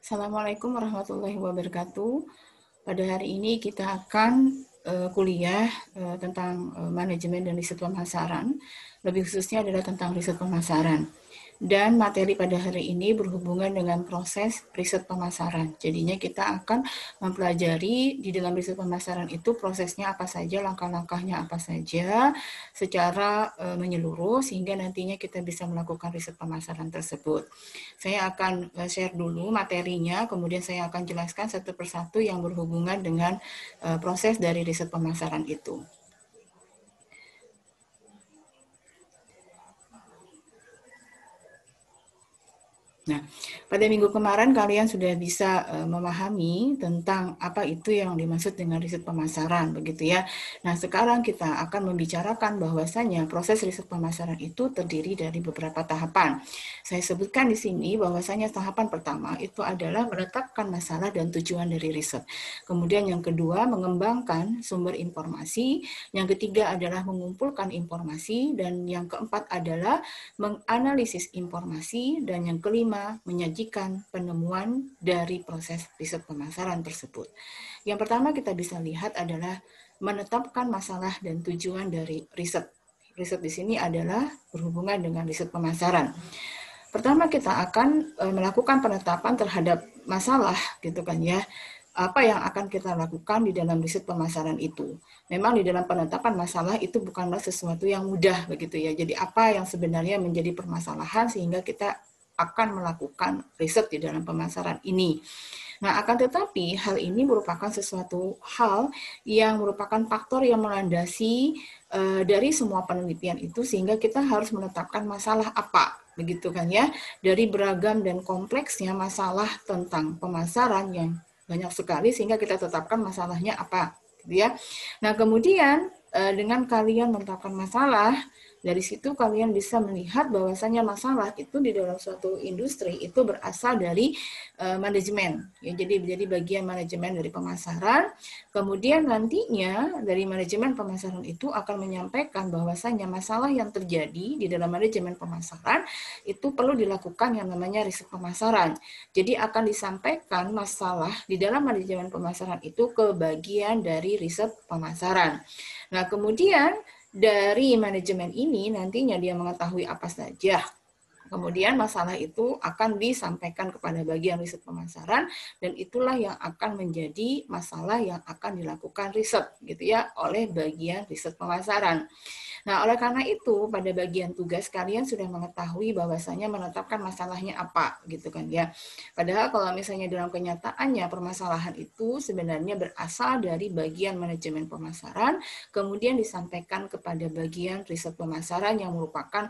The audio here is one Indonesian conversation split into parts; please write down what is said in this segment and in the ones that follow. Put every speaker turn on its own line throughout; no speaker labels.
Assalamualaikum warahmatullahi wabarakatuh. Pada hari ini kita akan kuliah tentang manajemen dan riset pemasaran. Lebih khususnya adalah tentang riset pemasaran. Dan materi pada hari ini berhubungan dengan proses riset pemasaran. Jadinya kita akan mempelajari di dalam riset pemasaran itu prosesnya apa saja, langkah-langkahnya apa saja secara menyeluruh sehingga nantinya kita bisa melakukan riset pemasaran tersebut. Saya akan share dulu materinya, kemudian saya akan jelaskan satu persatu yang berhubungan dengan proses dari riset pemasaran itu. Nah, pada minggu kemarin kalian sudah bisa memahami tentang apa itu yang dimaksud dengan riset pemasaran, begitu ya. Nah, sekarang kita akan membicarakan bahwasanya proses riset pemasaran itu terdiri dari beberapa tahapan. Saya sebutkan di sini bahwasanya tahapan pertama itu adalah menetapkan masalah dan tujuan dari riset. Kemudian yang kedua, mengembangkan sumber informasi. Yang ketiga adalah mengumpulkan informasi. Dan yang keempat adalah menganalisis informasi. Dan yang kelima, menyajikan penemuan dari proses riset pemasaran tersebut. Yang pertama kita bisa lihat adalah menetapkan masalah dan tujuan dari riset. Riset di sini adalah berhubungan dengan riset pemasaran. Pertama kita akan melakukan penetapan terhadap masalah gitu kan ya. Apa yang akan kita lakukan di dalam riset pemasaran itu. Memang di dalam penetapan masalah itu bukanlah sesuatu yang mudah begitu ya. Jadi apa yang sebenarnya menjadi permasalahan sehingga kita akan melakukan riset di dalam pemasaran ini. Nah, akan tetapi hal ini merupakan sesuatu hal yang merupakan faktor yang melandasi dari semua penelitian itu sehingga kita harus menetapkan masalah apa, begitu kan ya, dari beragam dan kompleksnya masalah tentang pemasaran yang banyak sekali sehingga kita tetapkan masalahnya apa, gitu ya. Nah, kemudian dengan kalian menetapkan masalah, dari situ kalian bisa melihat bahwasanya masalah itu di dalam suatu industri itu berasal dari manajemen. Ya, jadi bagian manajemen dari pemasaran. Kemudian nantinya dari manajemen pemasaran itu akan menyampaikan bahwasanya masalah yang terjadi di dalam manajemen pemasaran itu perlu dilakukan yang namanya riset pemasaran. Jadi akan disampaikan masalah di dalam manajemen pemasaran itu ke bagian dari riset pemasaran. Nah, kemudian dari manajemen ini nantinya dia mengetahui apa saja. Kemudian masalah itu akan disampaikan kepada bagian riset pemasaran dan itulah yang akan menjadi masalah yang akan dilakukan riset gitu ya oleh bagian riset pemasaran. Nah, oleh karena itu pada bagian tugas kalian sudah mengetahui bahwasanya menetapkan masalahnya apa gitu kan ya. Padahal kalau misalnya dalam kenyataannya permasalahan itu sebenarnya berasal dari bagian manajemen pemasaran, kemudian disampaikan kepada bagian riset pemasaran yang merupakan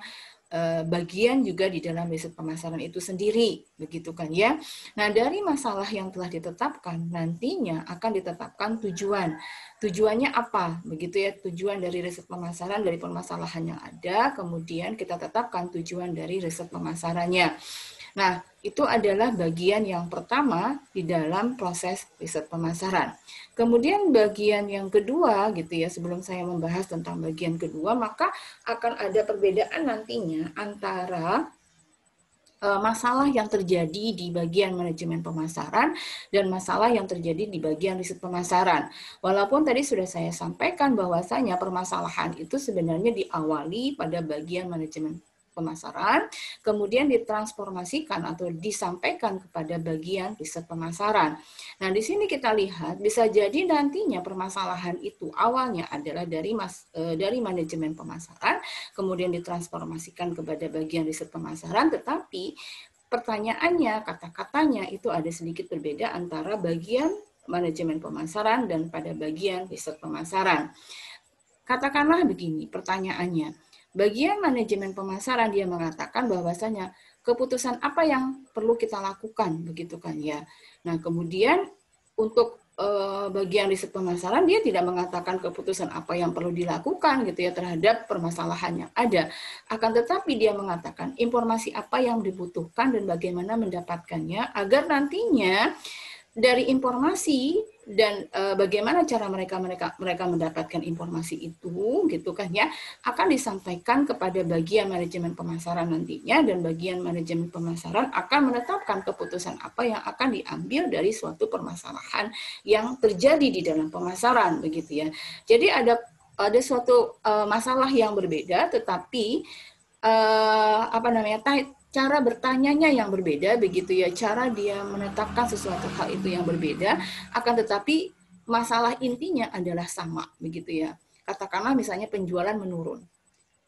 bagian juga di dalam riset pemasaran itu sendiri, begitu kan ya. Nah, dari masalah yang telah ditetapkan, nantinya akan ditetapkan tujuan. Tujuannya apa? Begitu ya, tujuan dari riset pemasaran dari permasalahan yang ada, kemudian kita tetapkan tujuan dari riset pemasarannya. Nah, itu adalah bagian yang pertama di dalam proses riset pemasaran. Kemudian bagian yang kedua gitu ya, sebelum saya membahas tentang bagian kedua, maka akan ada perbedaan nantinya antara masalah yang terjadi di bagian manajemen pemasaran dan masalah yang terjadi di bagian riset pemasaran. Walaupun tadi sudah saya sampaikan bahwasanya permasalahan itu sebenarnya diawali pada bagian manajemen pemasaran, kemudian ditransformasikan atau disampaikan kepada bagian riset pemasaran. Nah, di sini kita lihat bisa jadi nantinya permasalahan itu awalnya adalah dari manajemen pemasaran, kemudian ditransformasikan kepada bagian riset pemasaran, tetapi pertanyaannya, kata-katanya itu ada sedikit berbeda antara bagian manajemen pemasaran dan pada bagian riset pemasaran. Katakanlah begini pertanyaannya, bagian manajemen pemasaran dia mengatakan bahwasanya keputusan apa yang perlu kita lakukan, begitu kan ya. Nah, kemudian untuk bagian riset pemasaran dia tidak mengatakan keputusan apa yang perlu dilakukan gitu ya terhadap permasalahan yang ada. Akan tetapi dia mengatakan informasi apa yang dibutuhkan dan bagaimana mendapatkannya agar nantinya dari informasi dan bagaimana cara mereka mendapatkan informasi itu gitu kan ya, akan disampaikan kepada bagian manajemen pemasaran nantinya, dan bagian manajemen pemasaran akan menetapkan keputusan apa yang akan diambil dari suatu permasalahan yang terjadi di dalam pemasaran begitu ya. Jadi ada suatu masalah yang berbeda, tetapi cara bertanyanya yang berbeda begitu ya, cara dia menetapkan sesuatu hal itu yang berbeda, akan tetapi masalah intinya adalah sama begitu ya. Katakanlah misalnya penjualan menurun.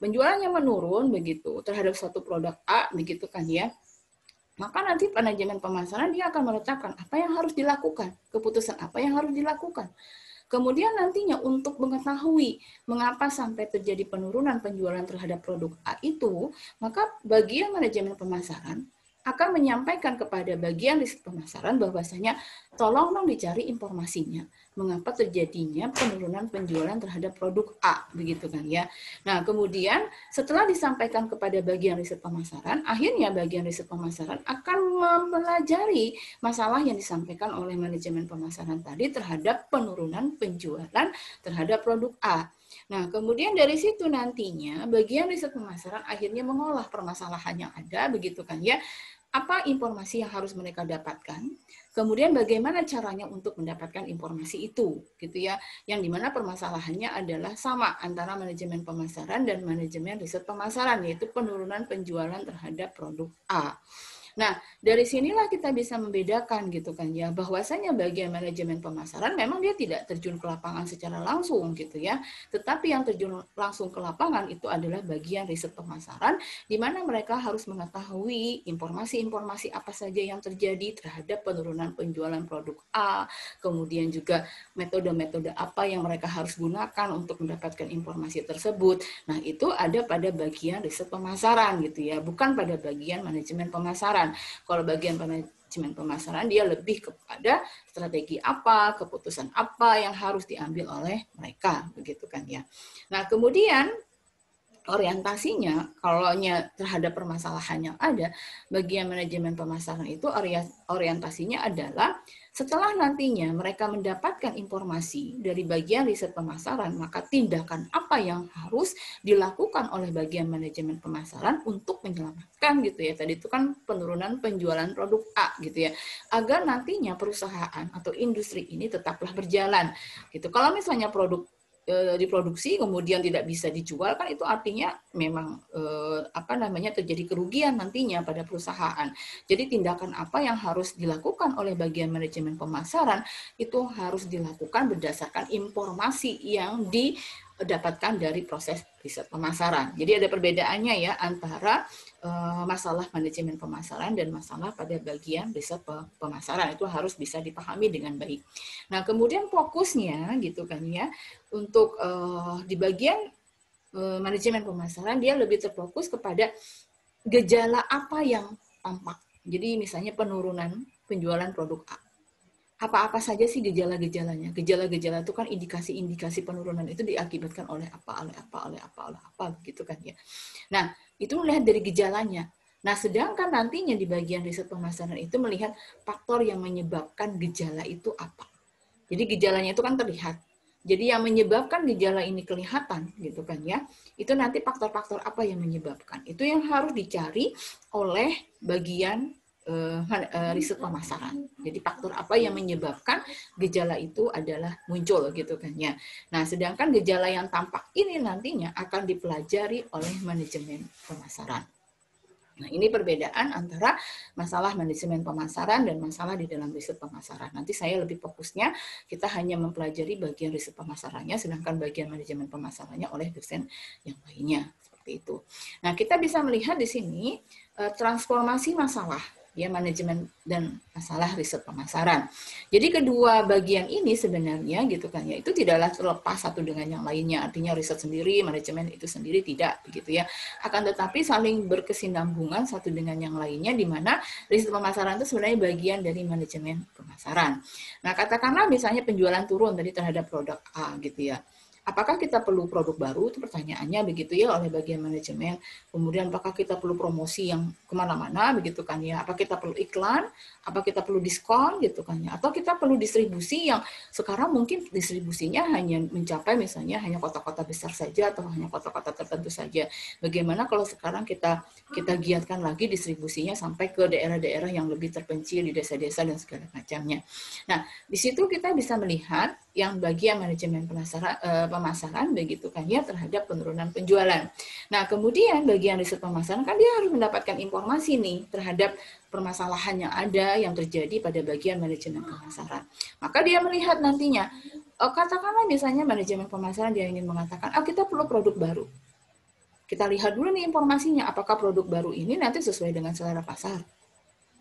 Penjualannya menurun begitu terhadap suatu produk A begitu kan ya. Maka nanti manajemen pemasaran dia akan menetapkan apa yang harus dilakukan, keputusan apa yang harus dilakukan. Kemudian nantinya untuk mengetahui mengapa sampai terjadi penurunan penjualan terhadap produk A itu, maka bagian manajemen pemasaran akan menyampaikan kepada bagian riset pemasaran bahwasanya tolong dong dicari informasinya mengapa terjadinya penurunan penjualan terhadap produk A begitu kan ya. Nah, kemudian setelah disampaikan kepada bagian riset pemasaran, akhirnya bagian riset pemasaran akan mempelajari masalah yang disampaikan oleh manajemen pemasaran tadi terhadap penurunan penjualan terhadap produk A. Nah, kemudian dari situ nantinya bagian riset pemasaran akhirnya mengolah permasalahan yang ada begitu kan ya. Apa informasi yang harus mereka dapatkan? Kemudian bagaimana caranya untuk mendapatkan informasi itu, gitu ya. Yang dimana permasalahannya adalah sama antara manajemen pemasaran dan manajemen riset pemasaran, yaitu penurunan penjualan terhadap produk A. Nah, dari sinilah kita bisa membedakan gitu kan ya, bahwasanya bagian manajemen pemasaran memang dia tidak terjun ke lapangan secara langsung gitu ya, tetapi yang terjun langsung ke lapangan itu adalah bagian riset pemasaran, di mana mereka harus mengetahui informasi-informasi apa saja yang terjadi terhadap penurunan penjualan produk A, kemudian juga metode-metode apa yang mereka harus gunakan untuk mendapatkan informasi tersebut. Nah, itu ada pada bagian riset pemasaran gitu ya, bukan pada bagian manajemen pemasaran. Kalau bagian manajemen pemasaran dia lebih kepada strategi apa, keputusan apa yang harus diambil oleh mereka, begitu kan ya. Nah, kemudian orientasinya, kalau terhadap permasalahan yang ada, bagian manajemen pemasaran itu orientasinya adalah setelah nantinya mereka mendapatkan informasi dari bagian riset pemasaran, maka tindakan apa yang harus dilakukan oleh bagian manajemen pemasaran untuk menyelamatkan gitu ya. Tadi itu kan penurunan penjualan produk A gitu ya. Agar nantinya perusahaan atau industri ini tetaplah berjalan gitu. Kalau misalnya produk diproduksi kemudian tidak bisa dijual, kan itu artinya memang terjadi kerugian nantinya pada perusahaan. Jadi tindakan apa yang harus dilakukan oleh bagian manajemen pemasaran itu harus dilakukan berdasarkan informasi yang didapatkan dari proses riset pemasaran. Jadi ada perbedaannya ya antara masalah manajemen pemasaran dan masalah pada bagian riset pemasaran, itu harus bisa dipahami dengan baik. Nah, kemudian fokusnya gitu kan ya, untuk di bagian manajemen pemasaran dia lebih terfokus kepada gejala apa yang tampak. Jadi misalnya penurunan penjualan produk A. Apa-apa saja sih gejala-gejalanya? Gejala-gejala itu kan indikasi-indikasi penurunan itu diakibatkan oleh apa, gitu kan ya. Nah, itu melihat dari gejalanya. Nah, sedangkan nantinya di bagian riset pemasaran itu melihat faktor yang menyebabkan gejala itu apa. Jadi gejalanya itu kan terlihat. Jadi yang menyebabkan gejala ini kelihatan gitu kan ya. Itu nanti faktor-faktor apa yang menyebabkan. Itu yang harus dicari oleh bagian riset pemasaran. Jadi faktor apa yang menyebabkan gejala itu adalah muncul gitu kan ya. Nah, sedangkan gejala yang tampak ini nantinya akan dipelajari oleh manajemen pemasaran. Nah, ini perbedaan antara masalah manajemen pemasaran dan masalah di dalam riset pemasaran. Nanti saya lebih fokusnya, kita hanya mempelajari bagian riset pemasarannya, sedangkan bagian manajemen pemasarannya oleh dosen yang lainnya. Seperti itu. Nah, kita bisa melihat di sini transformasi masalah, ya, manajemen dan masalah riset pemasaran. Jadi kedua bagian ini sebenarnya gitu kan ya, itu tidaklah terlepas satu dengan yang lainnya. Artinya riset sendiri, manajemen itu sendiri tidak begitu ya. Akan tetapi saling berkesinambungan satu dengan yang lainnya, di mana riset pemasaran itu sebenarnya bagian dari manajemen pemasaran. Nah, katakanlah misalnya penjualan turun tadi terhadap produk A gitu ya. Apakah kita perlu produk baru? Itu pertanyaannya begitu ya oleh bagian manajemen. Kemudian apakah kita perlu promosi yang kemana-mana begitu kan ya? Apa kita perlu iklan? Apa kita perlu diskon gitu kan ya? Atau kita perlu distribusi yang sekarang mungkin distribusinya hanya mencapai misalnya hanya kota-kota besar saja atau hanya kota-kota tertentu saja. Bagaimana kalau sekarang kita giatkan lagi distribusinya sampai ke daerah-daerah yang lebih terpencil di desa-desa dan segala macamnya. Nah, di situ kita bisa melihat yang bagian manajemen pemasaran begitu kan ya terhadap penurunan penjualan. Nah, kemudian bagian riset pemasaran kan dia harus mendapatkan informasi nih terhadap permasalahan yang ada yang terjadi pada bagian manajemen pemasaran. Maka dia melihat nantinya katakanlah misalnya manajemen pemasaran dia ingin mengatakan, kita perlu produk baru. Kita lihat dulu nih informasinya, apakah produk baru ini nanti sesuai dengan selera pasar.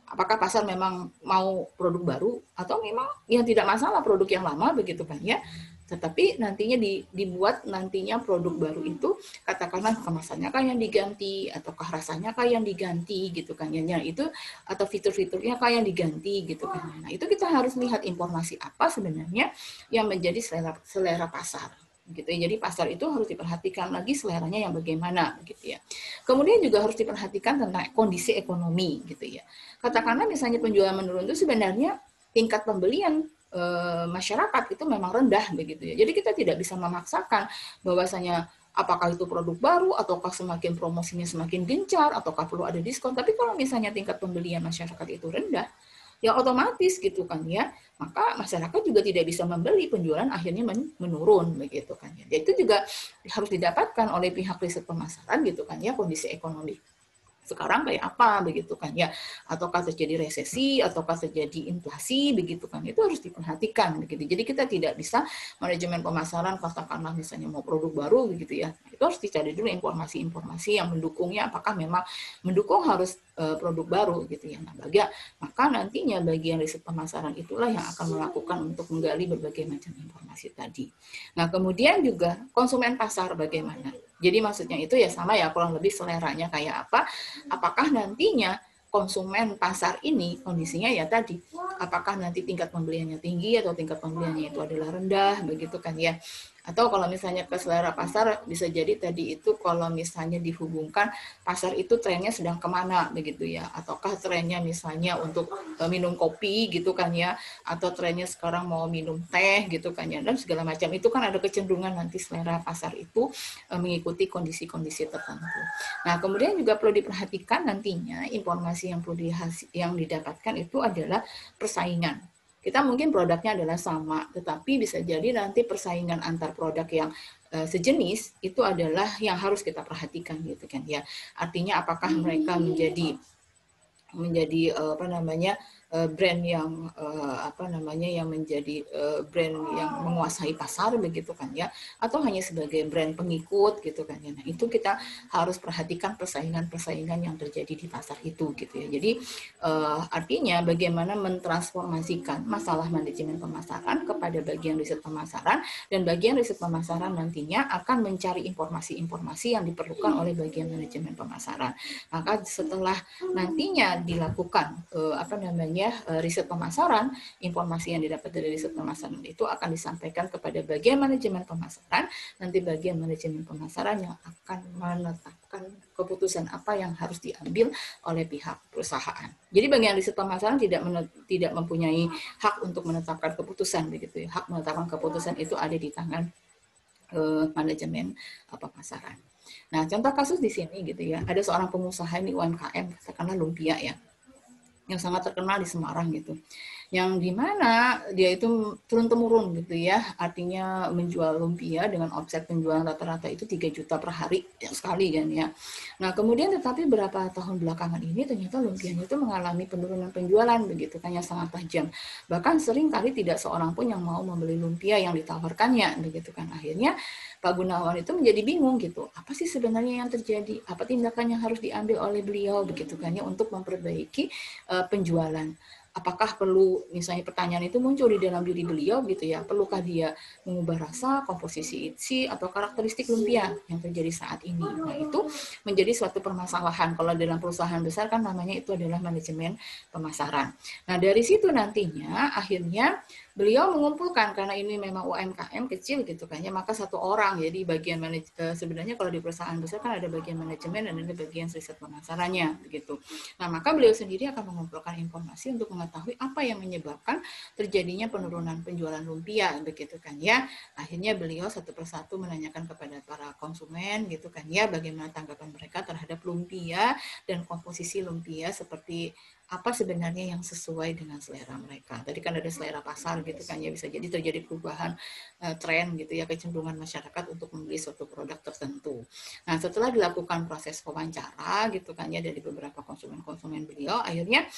Apakah pasar memang mau produk baru atau memang yang tidak masalah produk yang lama begitu kan ya. Tetapi nantinya dibuat nantinya produk baru itu katakanlah kemasannya kah yang diganti ataukah rasanya kah yang diganti gitu kan ya. Itu atau fitur-fiturnya kah yang diganti gitu kan. Nah, itu kita harus lihat informasi apa sebenarnya yang menjadi selera pasar gitu ya. Jadi pasar itu harus diperhatikan lagi seleranya yang bagaimana gitu ya. Kemudian juga harus diperhatikan tentang kondisi ekonomi gitu ya. Katakanlah misalnya penjualan menurun itu sebenarnya tingkat pembelian masyarakat itu memang rendah begitu ya. Jadi kita tidak bisa memaksakan bahwasanya apakah itu produk baru ataukah semakin promosinya semakin gencar ataukah perlu ada diskon. Tapi kalau misalnya tingkat pembelian masyarakat itu rendah, ya otomatis gitu kan ya, maka masyarakat juga tidak bisa membeli, penjualan akhirnya menurun begitu kan ya. Itu juga harus didapatkan oleh pihak riset pemasaran gitu kan ya, kondisi ekonomi sekarang kayak apa begitu kan ya, ataukah terjadi resesi ataukah terjadi inflasi begitu kan, itu harus diperhatikan begitu. Jadi kita tidak bisa manajemen pemasaran katakanlah misalnya mau produk baru begitu ya, itu harus dicari dulu informasi-informasi yang mendukungnya, apakah memang mendukung harus produk baru gitu ya. Nah, maka nantinya bagian riset pemasaran itulah yang akan melakukan untuk menggali berbagai macam informasi tadi. Nah, kemudian juga konsumen pasar bagaimana? Jadi maksudnya itu ya sama ya, kurang lebih seleranya kayak apa, apakah nantinya konsumen pasar ini kondisinya ya tadi, apakah nanti tingkat pembeliannya tinggi atau tingkat pembeliannya itu adalah rendah, begitu kan ya. Atau kalau misalnya ke selera pasar, bisa jadi tadi itu kalau misalnya dihubungkan pasar itu trennya sedang kemana begitu ya, ataukah trennya misalnya untuk minum kopi gitu kan ya, atau trennya sekarang mau minum teh gitu kan ya, dan segala macam itu kan ada kecenderungan nanti selera pasar itu mengikuti kondisi-kondisi tertentu. Nah, kemudian juga perlu diperhatikan nantinya informasi yang didapatkan itu adalah persaingan. Kita mungkin produknya adalah sama, tetapi bisa jadi nanti persaingan antar produk yang sejenis itu adalah yang harus kita perhatikan gitu kan ya. Artinya apakah mereka menjadi brand yang yang menjadi brand yang menguasai pasar begitu kan ya, atau hanya sebagai brand pengikut gitu kan ya. Nah, itu kita harus perhatikan persaingan yang terjadi di pasar itu gitu ya. Jadi artinya bagaimana mentransformasikan masalah manajemen pemasaran kepada bagian riset pemasaran, dan bagian riset pemasaran nantinya akan mencari informasi-informasi yang diperlukan oleh bagian manajemen pemasaran. Maka setelah nantinya dilakukan riset pemasaran, informasi yang didapat dari riset pemasaran itu akan disampaikan kepada bagian manajemen pemasaran, nanti bagian manajemen pemasaran yang akan menetapkan keputusan apa yang harus diambil oleh pihak perusahaan. Jadi bagian riset pemasaran tidak mempunyai hak untuk menetapkan keputusan begitu ya. Hak menetapkan keputusan itu ada di tangan manajemen pemasaran. Nah, contoh kasus di sini gitu ya, ada seorang pengusaha ini UMKM, katakanlah lumpia ya, yang sangat terkenal di Semarang gitu, yang dimana dia itu turun-temurun gitu ya, artinya menjual lumpia dengan omset penjualan rata-rata itu 3 juta per hari ya, sekali kan ya. Nah, kemudian tetapi beberapa tahun belakangan ini ternyata lumpianya itu mengalami penurunan penjualan begitu kan, yang sangat tajam. Bahkan sering kali tidak seorang pun yang mau membeli lumpia yang ditawarkannya begitu kan. Akhirnya Pak Gunawan itu menjadi bingung gitu, apa sih sebenarnya yang terjadi, apa tindakan yang harus diambil oleh beliau begitu kan ya untuk memperbaiki penjualan. Apakah perlu, misalnya pertanyaan itu muncul di dalam diri beliau gitu ya, perlukah dia mengubah rasa, komposisi isi, atau karakteristik lumpia yang terjadi saat ini. Nah, itu menjadi suatu permasalahan. Kalau dalam perusahaan besar kan namanya itu adalah manajemen pemasaran. Nah, dari situ nantinya akhirnya beliau mengumpulkan karena ini memang UMKM kecil gitu kan ya, maka satu orang. Jadi bagian sebenarnya kalau di perusahaan besar kan ada bagian manajemen dan ada bagian riset pemasarannya begitu. Nah, maka beliau sendiri akan mengumpulkan informasi untuk mengetahui apa yang menyebabkan terjadinya penurunan penjualan lumpia begitu kan ya. Akhirnya beliau satu persatu menanyakan kepada para konsumen gitu kan ya, bagaimana tanggapan mereka terhadap lumpia dan komposisi lumpia seperti apa sebenarnya yang sesuai dengan selera mereka. Tadi kan ada selera pasar gitu kan ya, bisa jadi terjadi perubahan tren gitu ya, kecenderungan masyarakat untuk membeli suatu produk tertentu. Nah, setelah dilakukan proses wawancara gitu kan ya dari beberapa konsumen-konsumen beliau, akhirnya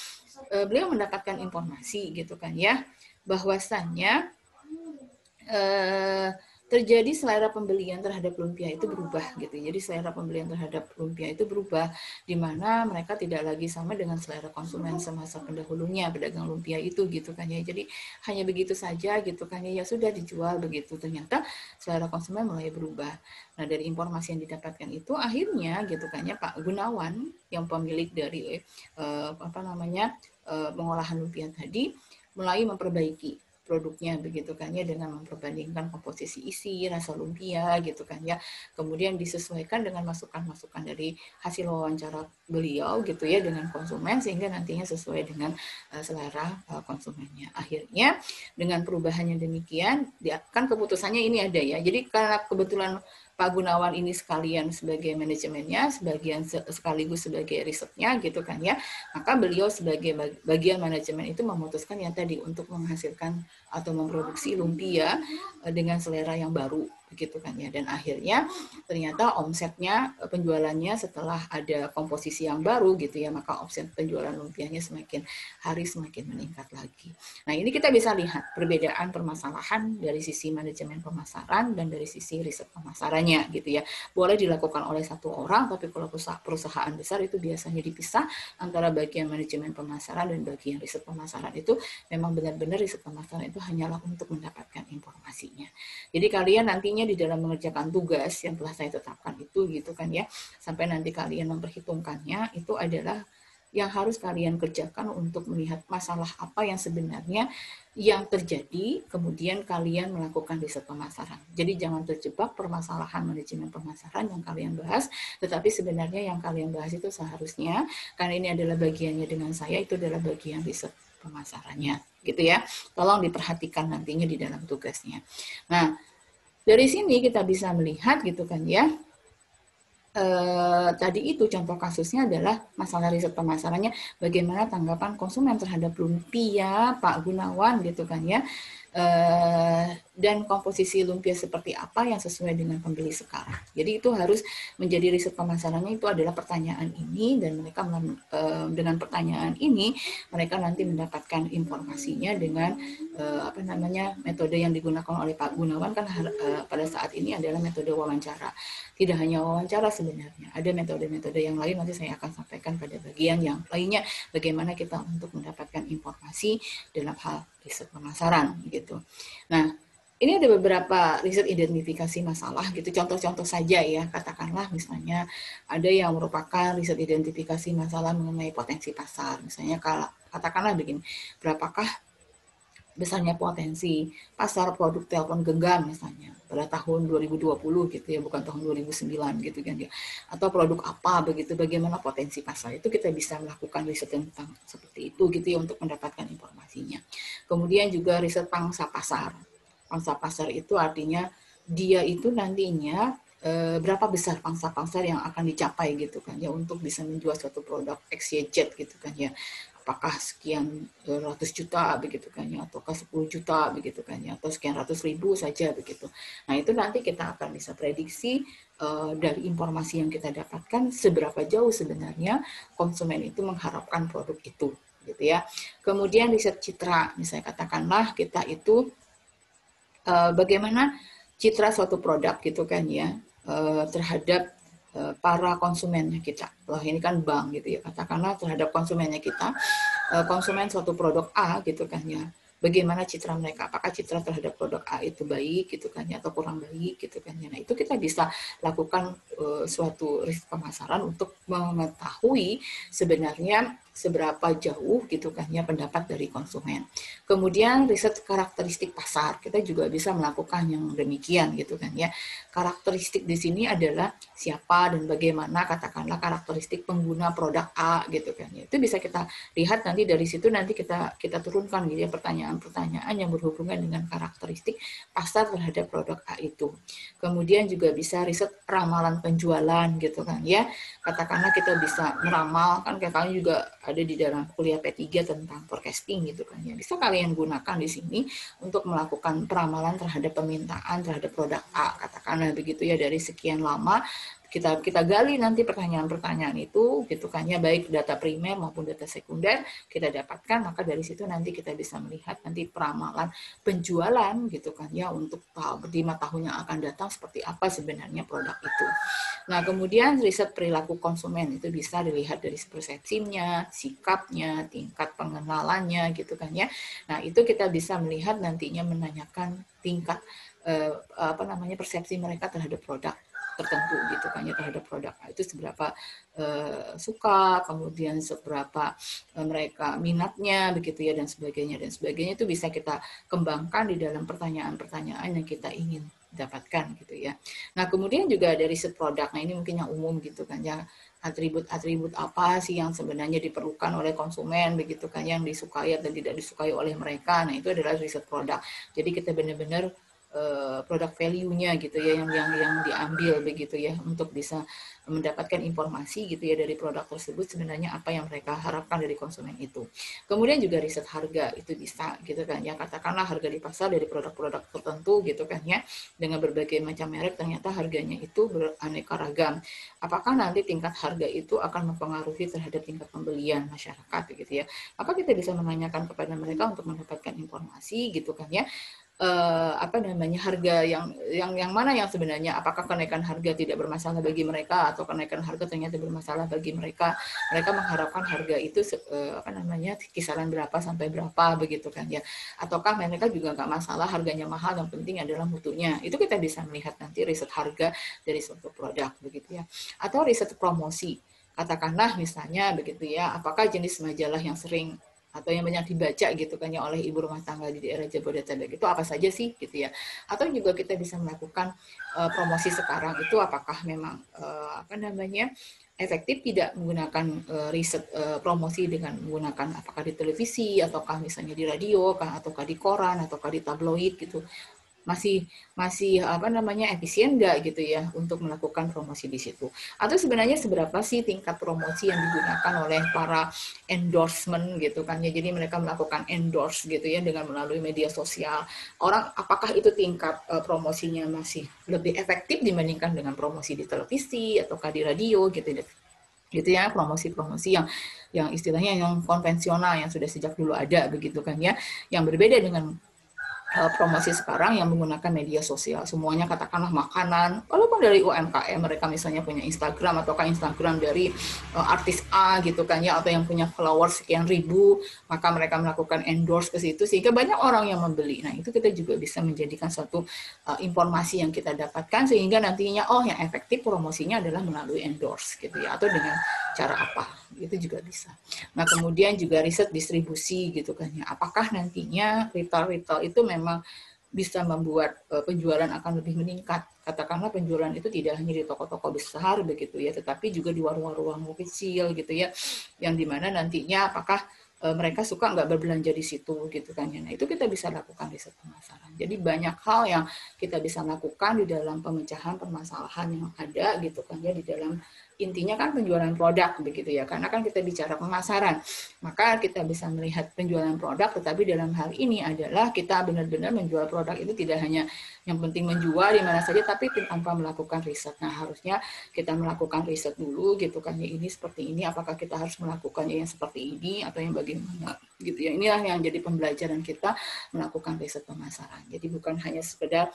beliau mendapatkan informasi gitu kan ya, bahwasannya terjadi selera pembelian terhadap lumpia itu berubah gitu. Jadi selera pembelian terhadap lumpia itu berubah, di mana mereka tidak lagi sama dengan selera konsumen semasa pendahulunya pedagang lumpia itu gitu kan ya. Jadi hanya begitu saja gitu kan ya, sudah dijual begitu. Ternyata selera konsumen mulai berubah. Nah, dari informasi yang didapatkan itu akhirnya gitu kan ya, Pak Gunawan yang pemilik dari pengolahan lumpia tadi mulai memperbaiki produknya begitu kan ya, dengan memperbandingkan komposisi isi, rasa lumpia gitu kan ya. Kemudian disesuaikan dengan masukan-masukan dari hasil wawancara beliau gitu ya dengan konsumen, sehingga nantinya sesuai dengan selera konsumennya. Akhirnya dengan perubahannya demikian, kan keputusannya ini ada ya. Jadi karena kebetulan Pak Gunawan ini sekalian sebagai manajemennya, sekaligus sebagai risetnya gitu kan ya, maka beliau sebagai bagian manajemen itu memutuskan yang tadi untuk menghasilkan atau memproduksi lumpia dengan selera yang baru begitu kan ya. Dan akhirnya ternyata omsetnya, penjualannya setelah ada komposisi yang baru gitu ya, maka omset penjualan lumpianya semakin hari semakin meningkat lagi. Nah, ini kita bisa lihat perbedaan permasalahan dari sisi manajemen pemasaran dan dari sisi riset pemasarannya gitu ya. Boleh dilakukan oleh satu orang, tapi kalau perusahaan besar itu biasanya dipisah antara bagian manajemen pemasaran dan bagian riset pemasaran. Itu memang benar-benar riset pemasaran itu hanyalah untuk mendapatkan informasinya. Jadi kalian nantinya di dalam mengerjakan tugas yang telah saya tetapkan itu gitu kan ya, sampai nanti kalian memperhitungkannya, itu adalah yang harus kalian kerjakan untuk melihat masalah apa yang sebenarnya yang terjadi, kemudian kalian melakukan riset pemasaran. Jadi jangan terjebak permasalahan manajemen pemasaran yang kalian bahas, tetapi sebenarnya yang kalian bahas itu seharusnya, karena ini adalah bagiannya dengan saya, itu adalah bagian riset pemasarannya gitu ya. Tolong diperhatikan nantinya di dalam tugasnya. Nah, dari sini kita bisa melihat gitu kan ya, tadi itu contoh kasusnya adalah masalah riset pemasarannya, bagaimana tanggapan konsumen terhadap lumpia Pak Gunawan gitu kan ya, dan komposisi lumpia seperti apa yang sesuai dengan pembeli sekarang. Jadi itu harus menjadi riset pemasarannya, itu adalah pertanyaan ini, dan mereka dengan pertanyaan ini mereka nanti mendapatkan informasinya dengan metode yang digunakan oleh Pak Gunawan kan pada saat ini adalah metode wawancara. Tidak hanya wawancara sebenarnya, ada metode-metode yang lain, nanti saya akan sampaikan pada bagian yang lainnya bagaimana kita untuk mendapatkan informasi dalam hal riset pemasaran gitu. Nah, ini ada beberapa riset identifikasi masalah gitu, contoh-contoh saja ya, katakanlah misalnya ada yang merupakan riset identifikasi masalah mengenai potensi pasar, misalnya katakanlah begini, berapakah besarnya potensi pasar produk telepon genggam misalnya pada tahun 2020 gitu ya, bukan tahun 2009 gitu kan ya, atau produk apa begitu, bagaimana potensi pasar itu, kita bisa melakukan riset tentang seperti itu gitu ya untuk mendapatkan informasinya. Kemudian juga riset pangsa pasar. Pangsa pasar itu artinya dia itu nantinya berapa besar pangsa pasar yang akan dicapai gitu kan ya untuk bisa menjual suatu produk XYZ gitu kan ya, apakah sekian ratus juta begitu kan ya, ataukah 10 juta begitu kan ya, atau sekian ratus ribu saja begitu. Nah, itu nanti kita akan bisa prediksi dari informasi yang kita dapatkan seberapa jauh sebenarnya konsumen itu mengharapkan produk itu gitu ya. Kemudian riset citra, misalnya katakanlah kita itu bagaimana citra suatu produk gitu kan ya terhadap para konsumennya kita. Wah, ini kan bank gitu ya, katakanlah terhadap konsumennya kita, konsumen suatu produk A gitu kan ya, bagaimana citra mereka, apakah citra terhadap produk A itu baik gitu kan ya, atau kurang baik gitu kan ya. Nah, itu kita bisa lakukan suatu riset pemasaran untuk mengetahui sebenarnya seberapa jauh gitu kan ya pendapat dari konsumen. Kemudian riset karakteristik pasar, kita juga bisa melakukan yang demikian gitu kan ya. Karakteristik di sini adalah siapa dan bagaimana, katakanlah karakteristik pengguna produk A gitu kan ya. Itu bisa kita lihat nanti dari situ, nanti kita turunkan gitu ya pertanyaan-pertanyaan yang berhubungan dengan karakteristik pasar terhadap produk A itu. Kemudian juga bisa riset ramalan penjualan gitu kan ya. Katakanlah kita bisa meramal, kan kayak kalian juga ada di dalam kuliah P3 tentang forecasting gitu kan ya. Bisa kalian gunakan di sini untuk melakukan peramalan terhadap permintaan terhadap produk A, katakanlah begitu ya, dari sekian lama kita gali nanti pertanyaan-pertanyaan itu gitu kan ya, baik data primer maupun data sekunder kita dapatkan, maka dari situ nanti kita bisa melihat nanti peramalan penjualan gitu kan ya untuk 5 tahun yang akan datang seperti apa sebenarnya produk itu. Nah, kemudian riset perilaku konsumen itu bisa dilihat dari persepsinya, sikapnya, tingkat pengenalannya gitu kan ya. Nah, itu kita bisa melihat nantinya menanyakan tingkat persepsi mereka terhadap produk tertentu gitu kan ya, terhadap produk itu seberapa suka, kemudian seberapa mereka minatnya begitu ya, dan sebagainya itu bisa kita kembangkan di dalam pertanyaan-pertanyaan yang kita ingin dapatkan gitu ya. Nah, kemudian juga dari riset produk, nah ini mungkin yang umum gitu kan ya, atribut-atribut apa sih yang sebenarnya diperlukan oleh konsumen begitu kan, yang disukai dan tidak disukai oleh mereka. Nah, itu adalah riset produk. Jadi kita benar-benar produk value-nya gitu ya yang diambil begitu ya, untuk bisa mendapatkan informasi gitu ya dari produk tersebut sebenarnya apa yang mereka harapkan dari konsumen itu. Kemudian juga riset harga itu bisa gitu kan ya, katakanlah harga di pasar dari produk-produk tertentu gitu kan ya, dengan berbagai macam merek ternyata harganya itu beraneka ragam. Apakah nanti tingkat harga itu akan mempengaruhi terhadap tingkat pembelian masyarakat gitu ya. Maka kita bisa menanyakan kepada mereka untuk mendapatkan informasi gitu kan ya, harga yang mana yang sebenarnya, apakah kenaikan harga tidak bermasalah bagi mereka atau kenaikan harga ternyata bermasalah bagi mereka. Mereka mengharapkan harga itu kisaran berapa sampai berapa begitu kan ya, ataukah mereka juga nggak masalah harganya mahal, yang penting adalah mutunya. Itu kita bisa melihat nanti riset harga dari suatu produk begitu ya. Atau riset promosi, katakanlah misalnya begitu ya, apakah jenis majalah yang sering atau yang banyak dibaca gitu kan ya oleh ibu rumah tangga di daerah Jabodetabek itu apa saja sih gitu ya. Atau juga kita bisa melakukan promosi sekarang itu apakah memang efektif tidak menggunakan riset promosi dengan menggunakan apakah di televisi ataukah misalnya di radio ataukah di koran ataukah di tabloid gitu, masih efisien nggak gitu ya untuk melakukan promosi di situ. Atau sebenarnya seberapa sih tingkat promosi yang digunakan oleh para endorsement gitu kan ya, jadi mereka melakukan endorse gitu ya dengan melalui media sosial. Orang, apakah itu tingkat promosinya masih lebih efektif dibandingkan dengan promosi di televisi ataukah di radio gitu ya, promosi-promosi yang istilahnya yang konvensional yang sudah sejak dulu ada begitu kan ya, yang berbeda dengan promosi sekarang yang menggunakan media sosial. Semuanya katakanlah makanan, walaupun dari UMKM mereka misalnya punya Instagram ataukah Instagram dari artis A gitu kan ya, atau yang punya followers sekian ribu, maka mereka melakukan endorse ke situ sehingga banyak orang yang membeli. Nah, itu kita juga bisa menjadikan suatu informasi yang kita dapatkan sehingga nantinya yang efektif promosinya adalah melalui endorse gitu ya, atau dengan cara apa, itu juga bisa. Nah, kemudian juga riset distribusi gitu kan ya, apakah nantinya retail itu memang bisa membuat penjualan akan lebih meningkat. Katakanlah penjualan itu tidak hanya di toko-toko besar begitu ya, tetapi juga di warung-warung kecil gitu ya, yang dimana nantinya apakah mereka suka nggak berbelanja di situ gitu kan ya. Nah, itu kita bisa lakukan riset pemasaran. Jadi banyak hal yang kita bisa lakukan di dalam pemecahan permasalahan yang ada gitu kan ya, di dalam intinya kan penjualan produk begitu ya, karena kan kita bicara pemasaran, maka kita bisa melihat penjualan produk, tetapi dalam hal ini adalah kita benar-benar menjual produk itu tidak hanya yang penting menjual di mana saja, tapi tanpa melakukan riset. Nah, harusnya kita melakukan riset dulu gitu kan ya, ini seperti ini, apakah kita harus melakukannya yang seperti ini atau yang bagaimana gitu ya. Inilah yang jadi pembelajaran kita melakukan riset pemasaran. Jadi bukan hanya sekedar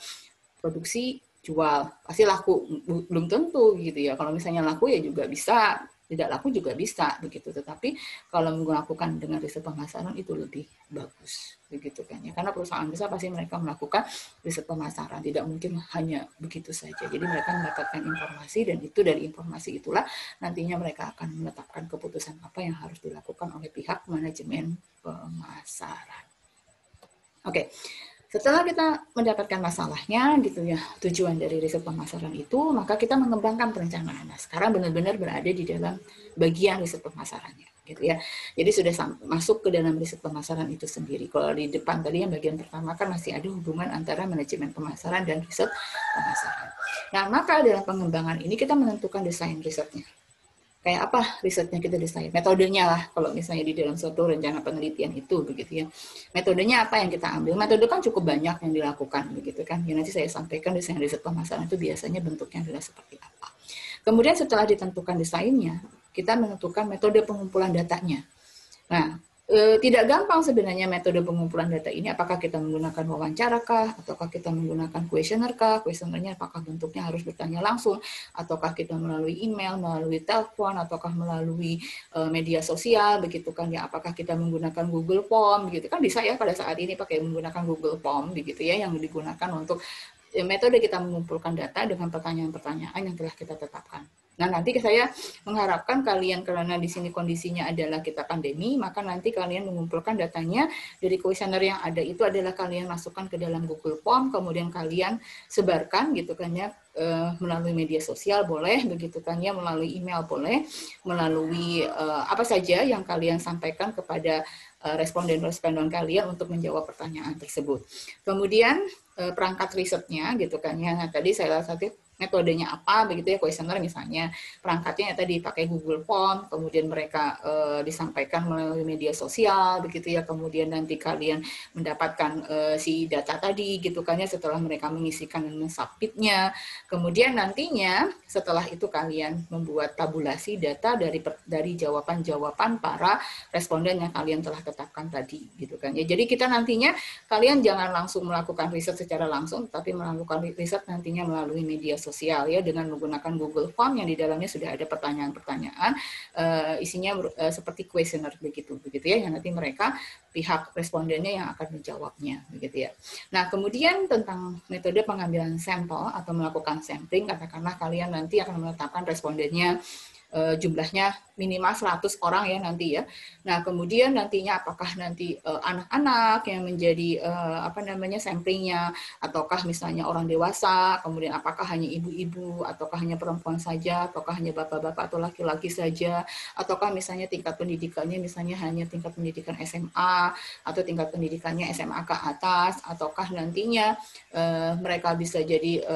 produksi jual pasti laku, belum tentu gitu ya. Kalau misalnya laku ya juga bisa tidak laku juga bisa begitu. Tetapi kalau melakukan dengan riset pemasaran itu lebih bagus begitu kan ya. Karena perusahaan besar pasti mereka melakukan riset pemasaran, tidak mungkin hanya begitu saja. Jadi mereka mendapatkan informasi dan itu dari informasi itulah nantinya mereka akan menetapkan keputusan apa yang harus dilakukan oleh pihak manajemen pemasaran. Oke. Setelah kita mendapatkan masalahnya gitu ya, tujuan dari riset pemasaran itu, maka kita mengembangkan perencanaan. Nah, sekarang benar-benar berada di dalam bagian riset pemasarannya gitu ya. Jadi sudah masuk ke dalam riset pemasaran itu sendiri. Kalau di depan tadi yang bagian pertama kan masih ada hubungan antara manajemen pemasaran dan riset pemasaran. Nah, maka dalam pengembangan ini kita menentukan desain risetnya. Kayak apa risetnya kita desain, metodenya lah kalau misalnya di dalam suatu rencana penelitian itu begitu ya. Metodenya apa yang kita ambil? Metode kan cukup banyak yang dilakukan begitu kan. Ya nanti saya sampaikan desain riset pemasaran itu biasanya bentuknya adalah seperti apa. Kemudian setelah ditentukan desainnya, kita menentukan metode pengumpulan datanya. Nah, tidak gampang sebenarnya metode pengumpulan data ini, apakah kita menggunakan wawancara kah, ataukah kita menggunakan kuesioner kah, kuesionernya apakah bentuknya harus bertanya langsung, ataukah kita melalui email, melalui telepon, ataukah melalui media sosial, begitu kan ya, apakah kita menggunakan Google Form, begitu kan bisa ya pada saat ini pakai menggunakan Google Form, begitu ya, yang digunakan untuk metode kita mengumpulkan data dengan pertanyaan-pertanyaan yang telah kita tetapkan. Nah, nanti saya mengharapkan kalian, karena di sini kondisinya adalah kita pandemi, maka nanti kalian mengumpulkan datanya dari kuesioner yang ada itu adalah kalian masukkan ke dalam Google Form, kemudian kalian sebarkan gitu kan ya, melalui media sosial boleh, begitu kan ya, melalui email boleh, melalui apa saja yang kalian sampaikan kepada responden-responden kalian untuk menjawab pertanyaan tersebut. Kemudian perangkat risetnya gitu kan ya. Nah, tadi saya satu metodenya apa begitu ya, kuesioner misalnya, perangkatnya tadi pakai Google Form, kemudian mereka disampaikan melalui media sosial begitu ya, kemudian nanti kalian mendapatkan si data tadi gitu kan ya setelah mereka mengisikan dan mensubmitnya. Kemudian nantinya setelah itu kalian membuat tabulasi data dari jawaban-jawaban para responden yang kalian telah tetapkan tadi gitu kan ya. Jadi kita nantinya kalian jangan langsung melakukan riset secara langsung, tapi melakukan riset nantinya melalui media sosial ya, dengan menggunakan Google Form yang di dalamnya sudah ada pertanyaan-pertanyaan isinya seperti kuesioner begitu ya, yang nanti mereka pihak respondennya yang akan menjawabnya begitu ya. Nah, kemudian tentang metode pengambilan sampel atau melakukan sampling, katakanlah kalian nanti akan menetapkan respondennya jumlahnya minimal 100 orang ya nanti ya. Nah, kemudian nantinya apakah nanti anak-anak yang menjadi samplingnya, ataukah misalnya orang dewasa, kemudian apakah hanya ibu-ibu, ataukah hanya perempuan saja, ataukah hanya bapak-bapak atau laki-laki saja, ataukah misalnya tingkat pendidikannya misalnya hanya tingkat pendidikan SMA atau tingkat pendidikannya SMA ke atas, ataukah nantinya mereka bisa jadi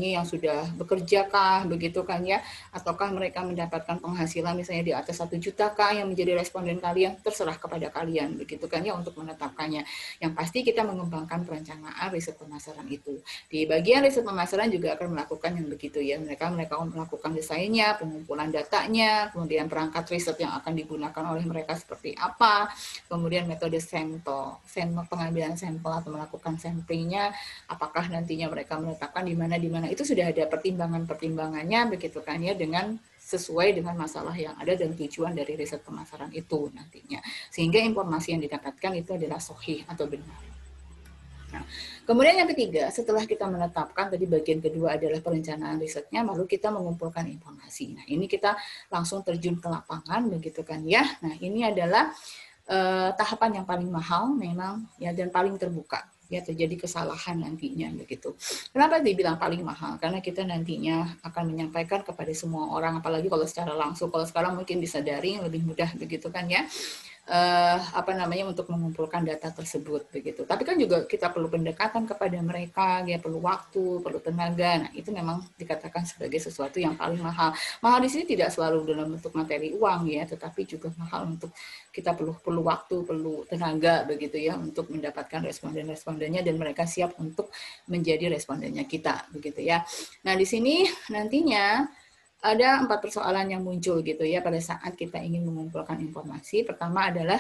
yang sudah bekerja kah begitu kan ya, ataukah mereka mendapatkan penghasilan misalnya di atas 1 juta kah yang menjadi responden kalian, terserah kepada kalian begitu kan ya untuk menetapkannya. Yang pasti kita mengembangkan perencanaan riset pemasaran itu. Di bagian riset pemasaran juga akan melakukan yang begitu ya. Mereka melakukan desainnya, pengumpulan datanya, kemudian perangkat riset yang akan digunakan oleh mereka seperti apa, kemudian metode pengambilan sampel atau melakukan samplingnya, apakah nantinya mereka menetapkan di mana itu sudah ada pertimbangannya begitu kan ya, dengan sesuai dengan masalah yang ada dan tujuan dari riset pemasaran itu nantinya. Sehingga informasi yang didapatkan itu adalah sahih atau benar. Nah, kemudian yang ketiga, setelah kita menetapkan, tadi bagian kedua adalah perencanaan risetnya, lalu kita mengumpulkan informasi. Nah, ini kita langsung terjun ke lapangan, begitu kan ya. Nah, ini adalah tahapan yang paling mahal memang ya, dan paling terbuka. Ya, terjadi kesalahan nantinya begitu. Kenapa dibilang paling mahal? Karena kita nantinya akan menyampaikan kepada semua orang, apalagi kalau secara langsung. Kalau sekarang mungkin bisa daring, lebih mudah begitu kan ya. Untuk mengumpulkan data tersebut begitu. Tapi kan juga kita perlu pendekatan kepada mereka, ya perlu waktu, perlu tenaga. Nah, itu memang dikatakan sebagai sesuatu yang paling mahal. Mahal di sini tidak selalu dalam bentuk materi uang ya, tetapi juga mahal untuk kita perlu waktu, perlu tenaga begitu ya untuk mendapatkan responden-respondennya dan mereka siap untuk menjadi respondennya kita begitu ya. Nah, di sini nantinya ada 4 persoalan yang muncul gitu ya pada saat kita ingin mengumpulkan informasi. Pertama adalah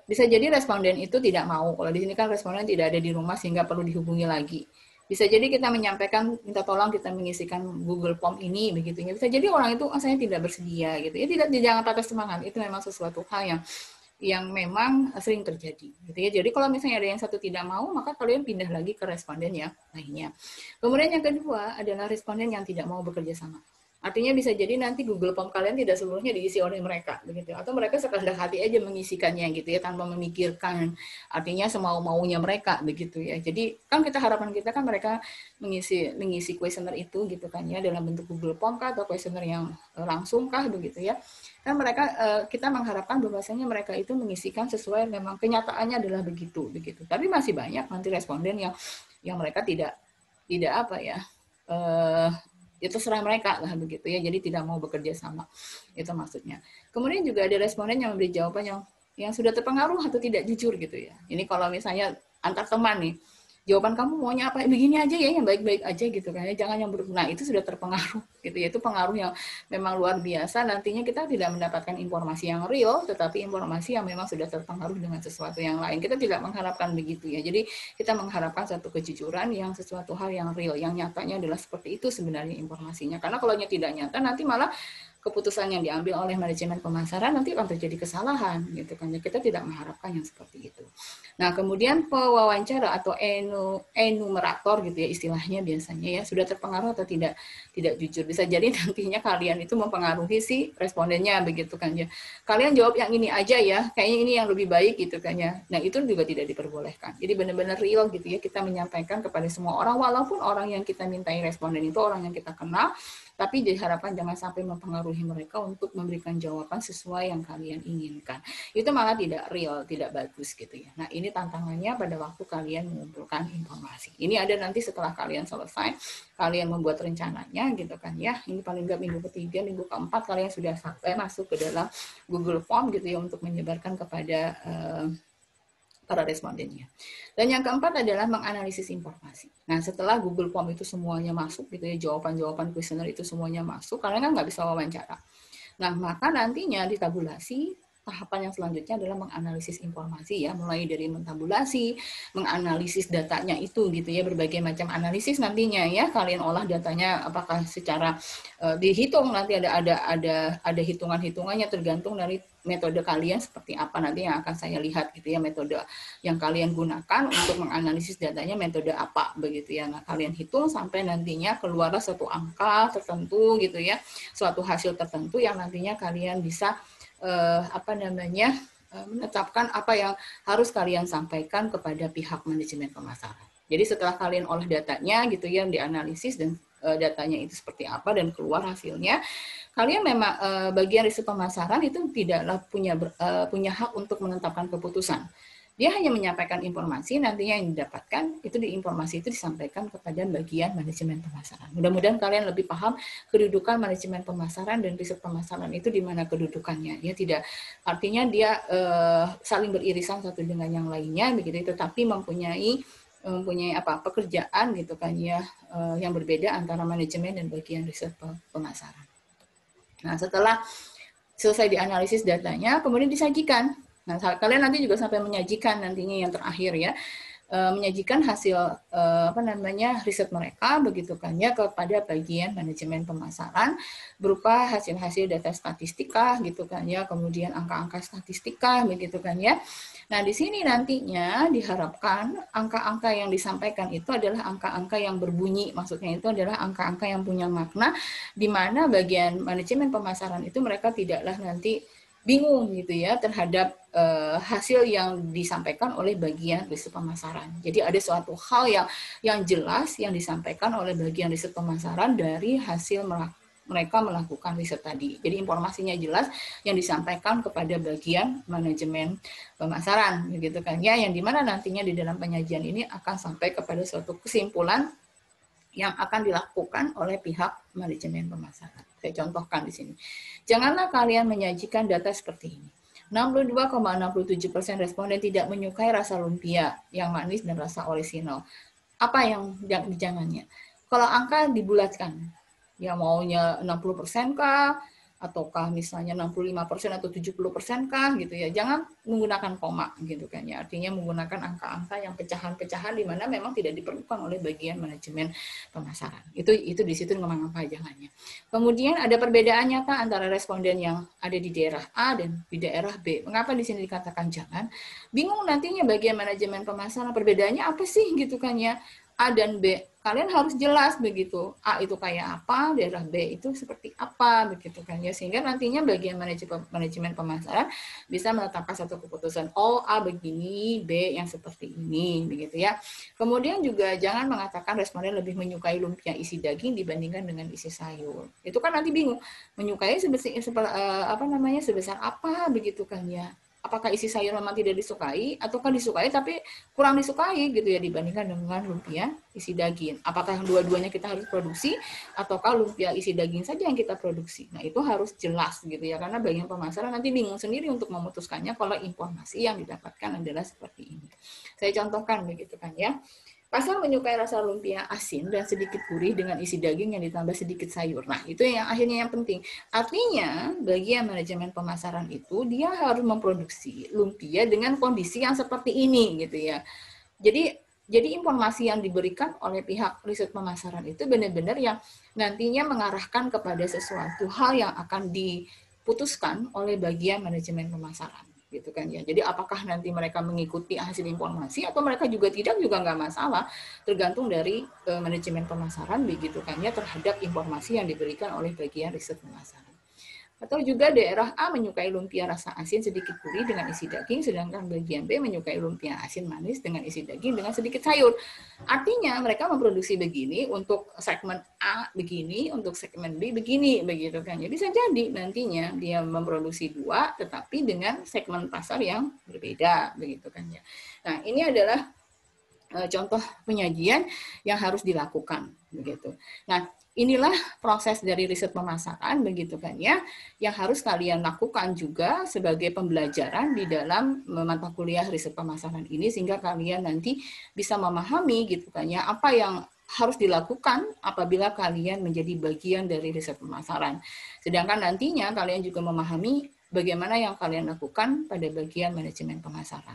bisa jadi responden itu tidak mau. Kalau di sini kan responden tidak ada di rumah sehingga perlu dihubungi lagi. Bisa jadi kita menyampaikan, minta tolong kita mengisikan Google Form ini, begitu ya. Bisa jadi orang itu saya tidak bersedia, gitu ya. Tidak, jangan patah semangat. Itu memang sesuatu hal yang memang sering terjadi, gitu ya. Jadi kalau misalnya ada yang satu tidak mau, maka kalian pindah lagi ke responden yang lainnya. Kemudian yang kedua adalah responden yang tidak mau bekerja sama. Artinya bisa jadi nanti Google Form kalian tidak seluruhnya diisi oleh mereka, begitu. Atau mereka sekehendak hati aja mengisikannya, gitu ya, tanpa memikirkan, artinya semau-maunya mereka, begitu ya. Jadi kan harapan kita kan mereka mengisi kuesioner itu, gitu kan ya, dalam bentuk Google Form kah atau kuesioner yang langsung kah, begitu ya. Kan mereka kita mengharapkan bahwasanya mereka itu mengisikan sesuai memang kenyataannya adalah begitu. Tapi masih banyak nanti responden yang mereka tidak apa ya. Itu terserah mereka lah, begitu ya. Jadi tidak mau bekerja sama. Itu maksudnya. Kemudian juga ada responden yang memberi jawaban yang sudah terpengaruh atau tidak jujur, gitu ya. Ini kalau misalnya antar teman nih, jawaban kamu maunya apa, begini aja ya, yang baik-baik aja, gitu kan ya, jangan yang buruk. Nah, itu sudah terpengaruh, gitu ya. Itu pengaruh yang memang luar biasa. Nantinya kita tidak mendapatkan informasi yang real, tetapi informasi yang memang sudah terpengaruh dengan sesuatu yang lain. Kita tidak mengharapkan begitu ya. Jadi kita mengharapkan satu kejujuran yang sesuatu hal yang real, yang nyatanya adalah seperti itu sebenarnya informasinya. Karena kalau tidak nyata, nanti malah keputusan yang diambil oleh manajemen pemasaran nanti akan terjadi kesalahan, gitu kan. Kita tidak mengharapkan yang seperti itu. Nah, kemudian pewawancara atau enumerator, gitu ya istilahnya biasanya ya, sudah terpengaruh atau tidak jujur. Bisa jadi nantinya kalian itu mempengaruhi si respondennya, begitu kan ya. Kalian jawab yang ini aja ya, kayaknya ini yang lebih baik, gitu kan ya. Nah, itu juga tidak diperbolehkan. Jadi benar-benar real, gitu ya, kita menyampaikan kepada semua orang, walaupun orang yang kita mintai responden itu orang yang kita kenal, tapi diharapkan jangan sampai mempengaruhi mereka untuk memberikan jawaban sesuai yang kalian inginkan. Itu malah tidak real, tidak bagus, gitu ya. Nah, ini tantangannya pada waktu kalian mengumpulkan informasi. Ini ada nanti setelah kalian selesai, kalian membuat rencananya, gitu kan ya. Ini paling nggak minggu ketiga, minggu keempat kalian sudah sampai masuk ke dalam Google Form, gitu ya, untuk menyebarkan kepada para respondennya. Dan yang keempat adalah menganalisis informasi. Nah, setelah Google Form itu semuanya masuk, gitu ya, jawaban-jawaban kuesioner itu semuanya masuk, kalian kan nggak bisa wawancara. Nah, maka nantinya ditabulasi, tahapan yang selanjutnya adalah menganalisis informasi ya, mulai dari mentabulasi, menganalisis datanya itu, gitu ya, berbagai macam analisis nantinya ya, kalian olah datanya apakah secara dihitung, nanti ada hitungan-hitungannya tergantung dari metode kalian seperti apa nanti yang akan saya lihat, gitu ya, metode yang kalian gunakan untuk menganalisis datanya metode apa, begitu ya. Nah, kalian hitung sampai nantinya keluarlah suatu angka tertentu, gitu ya, suatu hasil tertentu yang nantinya kalian bisa menetapkan apa yang harus kalian sampaikan kepada pihak manajemen pemasaran. Jadi setelah kalian olah datanya, gitu ya, dianalisis dan datanya itu seperti apa dan keluar hasilnya, kalian memang bagian riset pemasaran itu tidaklah punya hak untuk menetapkan keputusan. Dia hanya menyampaikan informasi, nantinya yang didapatkan itu informasi itu disampaikan kepada bagian manajemen pemasaran. Mudah-mudahan kalian lebih paham kedudukan manajemen pemasaran dan riset pemasaran itu di mana kedudukannya. Dia tidak, artinya dia saling beririsan satu dengan yang lainnya, begitu, tetapi mempunyai pekerjaan, gitu kan ya, yang berbeda antara manajemen dan bagian riset pemasaran. Nah, setelah selesai dianalisis datanya, kemudian disajikan. Nah, kalian nanti juga sampai menyajikan nantinya yang terakhir ya, menyajikan hasil riset mereka, begitu kan ya, kepada bagian manajemen pemasaran berupa hasil-hasil data statistika, gitu kan ya, kemudian angka-angka statistika, begitu kan ya. Nah, di sini nantinya diharapkan angka-angka yang disampaikan itu adalah angka-angka yang berbunyi, maksudnya itu adalah angka-angka yang punya makna, di mana bagian manajemen pemasaran itu mereka tidaklah nanti bingung, gitu ya, terhadap hasil yang disampaikan oleh bagian riset pemasaran. Jadi ada suatu hal yang jelas yang disampaikan oleh bagian riset pemasaran dari hasil mereka melakukan riset tadi. Jadi informasinya jelas yang disampaikan kepada bagian manajemen pemasaran, begitu kan ya, yang dimana nantinya di dalam penyajian ini akan sampai kepada suatu kesimpulan yang akan dilakukan oleh pihak manajemen pemasaran. Saya contohkan di sini. Janganlah kalian menyajikan data seperti ini. 62,67% responden tidak menyukai rasa lumpia yang manis dan rasa orisinal. Apa yang jangannya? Kalau angka dibulatkan, ya maunya 60% kah, ataukah misalnya 65% atau 70% kah gitu ya. Jangan menggunakan koma gitu kan ya. Artinya menggunakan angka-angka yang pecahan-pecahan di mana memang tidak diperlukan oleh bagian manajemen pemasaran. Itu di situ memang pajangannya. Kemudian ada perbedaan nyata antara responden yang ada di daerah A dan di daerah B. Mengapa di sini dikatakan jangan? Bingung nantinya bagian manajemen pemasaran, perbedaannya apa sih gitu kan ya. A dan B, kalian harus jelas begitu. A itu kayak apa, daerah B itu seperti apa begitu kan ya. Sehingga nantinya bagian manajemen pemasaran bisa menetapkan satu keputusan. Oh, A begini, B yang seperti ini begitu ya. Kemudian juga jangan mengatakan responden lebih menyukai lumpia isi daging dibandingkan dengan isi sayur. Itu kan nanti bingung. Menyukai sebesar apa begitu kan ya. Apakah isi sayur memang tidak disukai ataukah disukai tapi kurang disukai gitu ya dibandingkan dengan lumpia isi daging. Apakah dua-duanya kita harus produksi ataukah lumpia isi daging saja yang kita produksi. Nah, itu harus jelas gitu ya karena bagian pemasaran nanti bingung sendiri untuk memutuskannya kalau informasi yang didapatkan adalah seperti ini. Saya contohkan begitu kan ya. Pasar menyukai rasa lumpia asin dan sedikit gurih dengan isi daging yang ditambah sedikit sayur. Nah, itu yang akhirnya yang penting. Artinya, bagian manajemen pemasaran itu dia harus memproduksi lumpia dengan kondisi yang seperti ini gitu ya. Jadi informasi yang diberikan oleh pihak riset pemasaran itu benar-benar yang nantinya mengarahkan kepada sesuatu hal yang akan diputuskan oleh bagian manajemen pemasaran gitu kan ya. Jadi apakah nanti mereka mengikuti hasil informasi atau mereka juga tidak juga nggak masalah, tergantung dari manajemen pemasaran begitu kan ya terhadap informasi yang diberikan oleh bagian riset pemasaran. Atau juga daerah A menyukai lumpia rasa asin sedikit gurih dengan isi daging, sedangkan bagian B menyukai lumpia asin manis dengan isi daging dengan sedikit sayur. Artinya mereka memproduksi begini untuk segmen A begini, untuk segmen B begini, begitu kan. Ya bisa jadi nantinya dia memproduksi dua, tetapi dengan segmen pasar yang berbeda, begitu kan ya. Nah ini adalah contoh penyajian yang harus dilakukan, begitu. Nah inilah proses dari riset pemasaran begitu kan ya, yang harus kalian lakukan juga sebagai pembelajaran di dalam mata kuliah riset pemasaran ini sehingga kalian nanti bisa memahami gitu kan ya apa yang harus dilakukan apabila kalian menjadi bagian dari riset pemasaran. Sedangkan nantinya kalian juga memahami bagaimana yang kalian lakukan pada bagian manajemen pemasaran.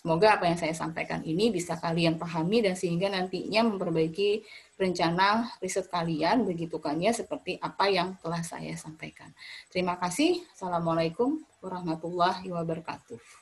Semoga apa yang saya sampaikan ini bisa kalian pahami dan sehingga nantinya memperbaiki rencana riset kalian begitu kan ya seperti apa yang telah saya sampaikan. Terima kasih. Assalamualaikum warahmatullahi wabarakatuh.